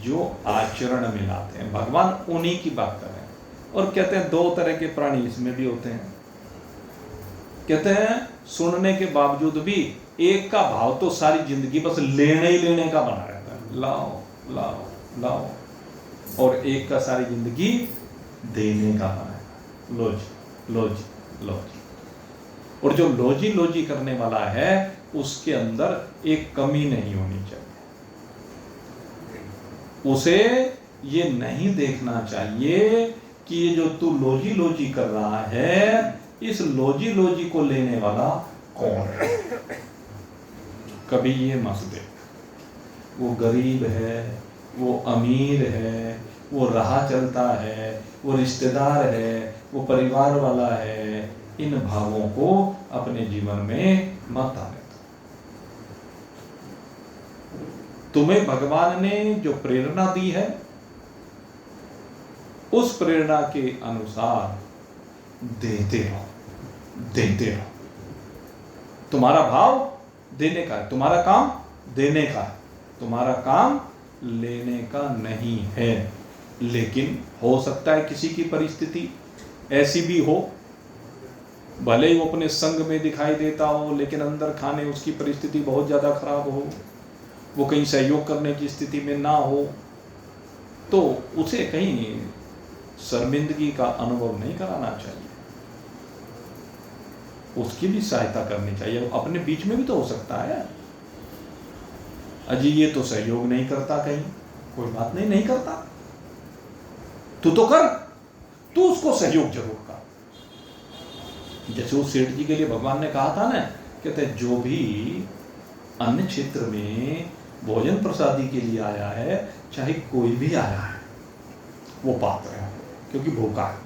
जो आचरण में लाते हैं। भगवान उन्हीं की बात कर रहे हैं। और कहते हैं 2 तरह के प्राणी इसमें भी होते हैं। कहते हैं सुनने के बावजूद भी एक का भाव तो सारी जिंदगी बस लेने ही लेने का बना रहता है, लाओ लाओ लाओ, और एक का सारी जिंदगी देने का बना है, लोजी लोजी लोजी। और जो लोजी लोजी करने वाला है उसके अंदर एक कमी नहीं होनी चाहिए। उसे ये नहीं देखना चाहिए कि ये जो तू लोजी लोजी कर रहा है, इस लोजी लोजी को लेने वाला कौन है। कभी ये मत देख वो गरीब है, वो अमीर है, वो राह चलता है, वो रिश्तेदार है, वो परिवार वाला है। इन भावों को अपने जीवन में मत आने दो। तुम्हें भगवान ने जो प्रेरणा दी है उस प्रेरणा के अनुसार देते रहो। तुम्हारा भाव देने का है, तुम्हारा काम देने का है, तुम्हारा काम लेने का नहीं है। लेकिन हो सकता है किसी की परिस्थिति ऐसी भी हो, भले ही वो अपने संग में दिखाई देता हो लेकिन अंदर खाने उसकी परिस्थिति बहुत ज़्यादा खराब हो, वो कहीं सहयोग करने की स्थिति में ना हो, तो उसे कहीं शर्मिंदगी का अनुभव नहीं कराना चाहिए, उसकी भी सहायता करनी चाहिए। अपने बीच में भी तो हो सकता है, अजी ये तो सहयोग नहीं करता, कहीं कोई बात नहीं, नहीं करता, तू तो कर, तू उसको सहयोग जरूर कर। जैसे उस सेठ जी के लिए भगवान ने कहा था ना, कहते जो भी अन्य क्षेत्र में भोजन प्रसादी के लिए आया है, चाहे कोई भी आया है, वो पात्र है क्योंकि भूखा है।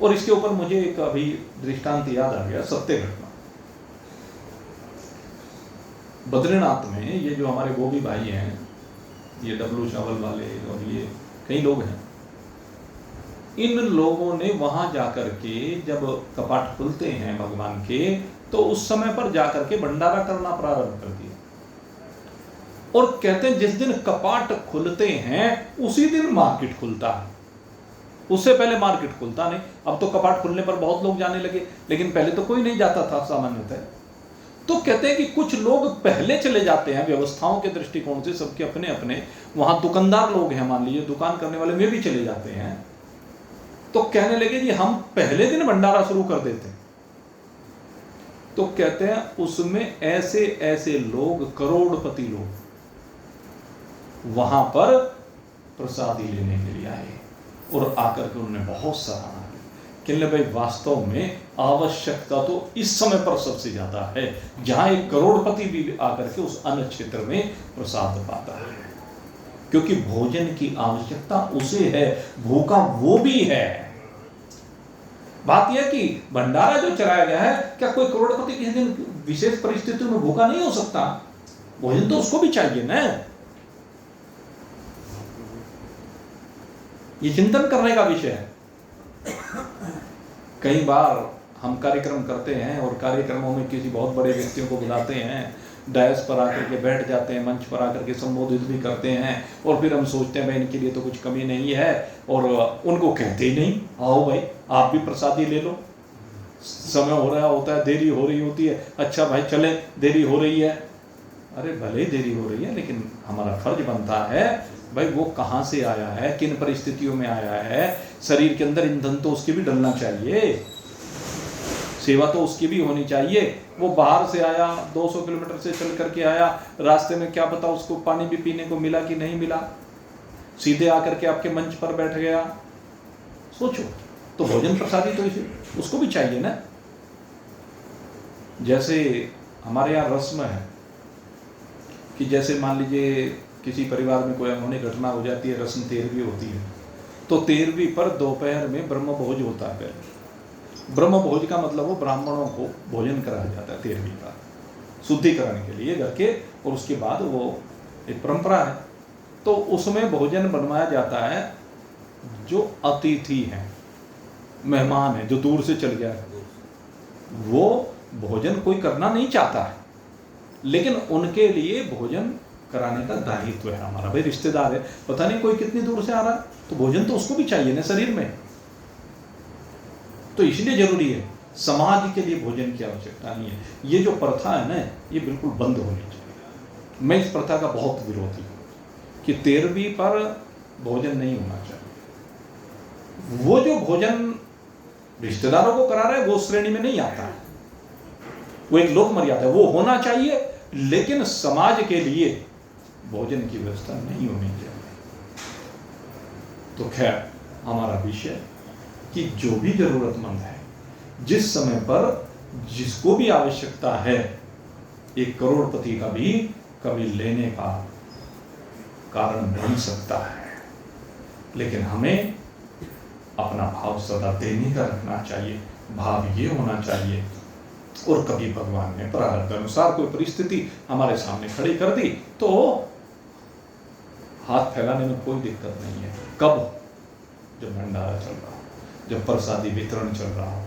और इसके ऊपर मुझे एक अभी दृष्टांत याद आ गया, सत्य घटना। बद्रीनाथ में ये जो हमारे गोभी भाई हैं, ये डब्लू चावल वाले और ये कई लोग हैं, इन लोगों ने वहां जाकर के जब कपाट खुलते हैं भगवान के, तो उस समय पर जाकर के भंडारा करना प्रारंभ कर दिया। और कहते हैं जिस दिन कपाट खुलते हैं उसी दिन मार्केट खुलता है, उससे पहले मार्केट खुलता नहीं। अब तो कपाट खुलने पर बहुत लोग जाने लगे, लेकिन पहले तो कोई नहीं जाता था सामान्यतः। तो कहते हैं कि कुछ लोग पहले चले जाते हैं, व्यवस्थाओं के दृष्टिकोण से सबके अपने अपने, वहां दुकानदार लोग हैं, मान लीजिए दुकान करने वाले वे भी चले जाते हैं। तो कहने लगे कि हम पहले दिन भंडारा शुरू कर देते हैं। तो कहते हैं उसमें ऐसे ऐसे लोग, करोड़पति लोग वहां पर प्रसादी लेने के लिए आए और आकर के उन्होंने बहुत सराहना की कि भाई वास्तव में आवश्यकता तो इस समय पर सबसे ज्यादा है, जहां एक करोड़पति भी आकर के उस अन्य क्षेत्र में प्रसाद पाता है, क्योंकि भोजन की आवश्यकता उसे है, भूखा वो भी है। बात यह कि भंडारा जो चलाया गया है, क्या कोई करोड़पति किसी दिन विशेष परिस्थितियों में भूखा नहीं हो सकता? भोजन तो उसको भी चाहिए ना। ये चिंतन करने का विषय है। कई बार हम कार्यक्रम करते हैं और कार्यक्रमों में किसी बहुत बड़े व्यक्तियों को बुलाते हैं, डायस पर आकर के बैठ जाते हैं, मंच पर आकर के संबोधित भी करते हैं, और फिर हम सोचते हैं भाई इनके लिए तो कुछ कमी नहीं है, और उनको कहते ही नहीं आओ भाई आप भी प्रसादी ले लो, समय हो रहा होता है, देरी हो रही होती है, अच्छा भाई चले देरी हो रही है। अरे भले ही देरी हो रही है, लेकिन हमारा फर्ज बनता है भाई वो कहाँ से आया है, किन परिस्थितियों में आया है, शरीर के अंदर ईंधन तो उसके भी डलना चाहिए, सेवा तो उसकी भी होनी चाहिए। वो बाहर से आया, 200 किलोमीटर से चल करके आया, रास्ते में क्या पता उसको पानी भी पीने को मिला कि नहीं मिला, सीधे आकर के आपके मंच पर बैठ गया, सोचो। तो भोजन प्रसादी तो इसे उसको भी चाहिए ना। जैसे हमारे यहाँ रस्म है कि जैसे मान लीजिए किसी परिवार में कोई अनहोनी घटना हो जाती है, रस्म 13वीं होती है, तो 13वीं पर दोपहर में ब्रह्म भोज होता है। ब्रह्म भोज का मतलब वो ब्राह्मणों को भोजन कराया जाता है 13वीं का, शुद्धिकरण के लिए घर के, और उसके बाद वो एक परंपरा है। तो उसमें भोजन बनवाया जाता है, जो अतिथि हैं, मेहमान है, जो दूर से चल गया है, वो भोजन कोई करना नहीं चाहता है, लेकिन उनके लिए भोजन कराने का दायित्व है हमारा। भाई रिश्तेदार है, पता नहीं कोई कितनी दूर से आ रहा है, तो भोजन तो उसको भी चाहिए ना शरीर में। तो इसलिए जरूरी है, समाज के लिए भोजन की आवश्यकता नहीं है। ये जो प्रथा है ना, ये बिल्कुल बंद होनी चाहिए। मैं इस प्रथा का बहुत विरोधी हूँ कि 13वीं पर भोजन नहीं होना चाहिए। वो जो भोजन रिश्तेदारों को करा रहा है वो श्रेणी में नहीं आता है, वो एक लोक मर्यादा है, वो होना चाहिए, लेकिन समाज के लिए भोजन की व्यवस्था नहीं होनी चाहिए। तो खैर हमारा विषय कि जो भी जरूरतमंद है, जिस समय पर जिसको भी आवश्यकता है, एक करोड़पति का भी कभी लेने का कारण बन सकता है, लेकिन हमें अपना भाव सदा देने का रखना चाहिए। भाव ये होना चाहिए, और कभी भगवान ने प्रारब्ध अनुसार कोई परिस्थिति हमारे सामने खड़ी कर दी तो हाथ फैलाने में कोई दिक्कत नहीं है। कब? जब भंडारा चल रहा हो, जब प्रसादी वितरण चल रहा हो।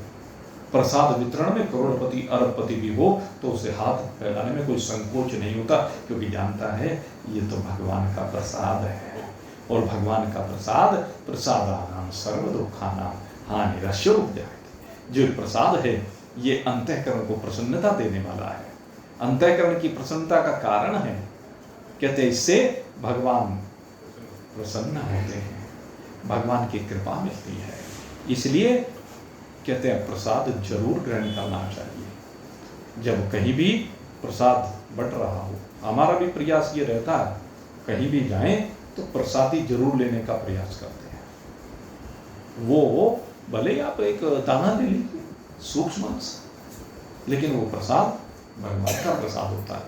प्रसाद वितरण में करोड़पति अरबपति भी हो तो उसे हाथ फैलाने में कोई संकोच नहीं होता, क्योंकि जानता है ये तो भगवान का प्रसाद है। और भगवान का प्रसाद प्रसादानां सर्व दुखानां हानिरस्योपजायते। जो प्रसाद है ये अंतःकरण को प्रसन्नता देने वाला है, अंतःकरण की प्रसन्नता का कारण है। कहते इससे भगवान प्रसन्न होते हैं, भगवान की कृपा मिलती है। इसलिए कहते हैं प्रसाद जरूर ग्रहण करना चाहिए। जब कहीं भी प्रसाद बट रहा हो, हमारा भी प्रयास ये रहता है कहीं भी जाएं तो प्रसादी जरूर लेने का प्रयास करते हैं। वो भले आप एक दाना ले लीजिए सूक्ष्म सा, लेकिन वो प्रसाद भगवान का प्रसाद होता है,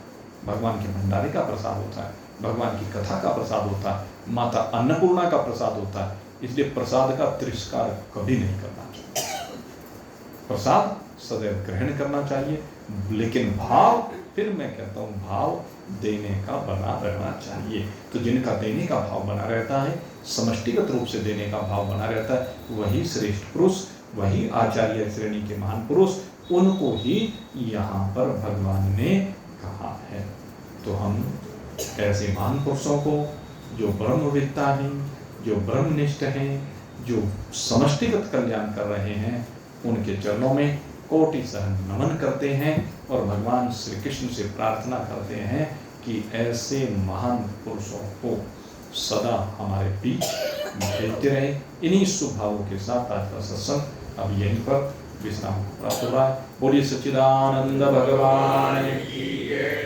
भगवान के भंडारे का प्रसाद होता है, भगवान की कथा का प्रसाद होता है, माता अन्नपूर्णा का प्रसाद होता है। इसलिए प्रसाद का तिरस्कार कभी नहीं करना चाहिए, प्रसाद सदैव ग्रहण करना चाहिए। लेकिन भाव, फिर मैं कहता हूँ भाव देने का बना रहना चाहिए। तो जिनका देने का भाव बना रहता है, समष्टिगत रूप से देने का भाव बना रहता है, वही श्रेष्ठ पुरुष, वही आचार्य श्रेणी के महान पुरुष, उनको ही यहाँ पर भगवान ने कहा है। तो हम ऐसे महान पुरुषों को जो ब्रह्मविद्ता हैं, जो ब्रह्मनिष्ठ हैं, जो समष्टिगत कल्याण कर रहे हैं, उनके चरणों में कोटि सहन नमन करते हैं और भगवान श्री कृष्ण से प्रार्थना करते हैं कि ऐसे महान पुरुषों को सदा हमारे बीच भेजते रहे। इन्हीं स्वभावों के साथ आज का सत्संग अब यहीं पर विश्राम प्राप्त हो रहा है। बोलिए सच्चिदानंद भगवान की जय।